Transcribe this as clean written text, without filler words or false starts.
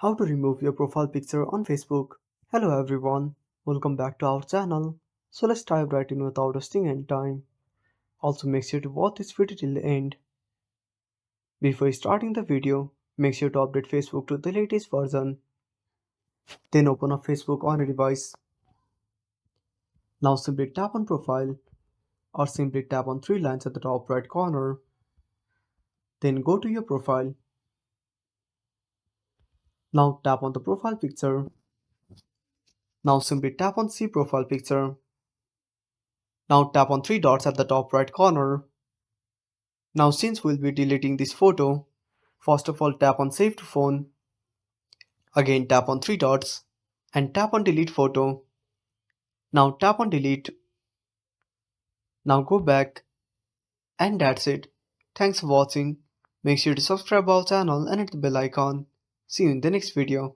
How to remove your profile picture on Facebook. Hello everyone, welcome back to our channel. So let's dive right in without wasting any time. Also make sure to watch this video till the end. Before starting the video, make sure to update Facebook to the latest version. Then open up Facebook on a device. Now simply tap on profile or simply tap on three lines at the top right corner. Then go to your profile. Now tap on the profile picture. Now simply tap on see profile picture. Now tap on three dots at the top right corner. Now since we'll be deleting this photo, first of all tap on save to phone, again tap on three dots and tap on delete photo. Now tap on delete, now go back and that's it. Thanks for watching, make sure to subscribe our channel and hit the bell icon. See you in the next video.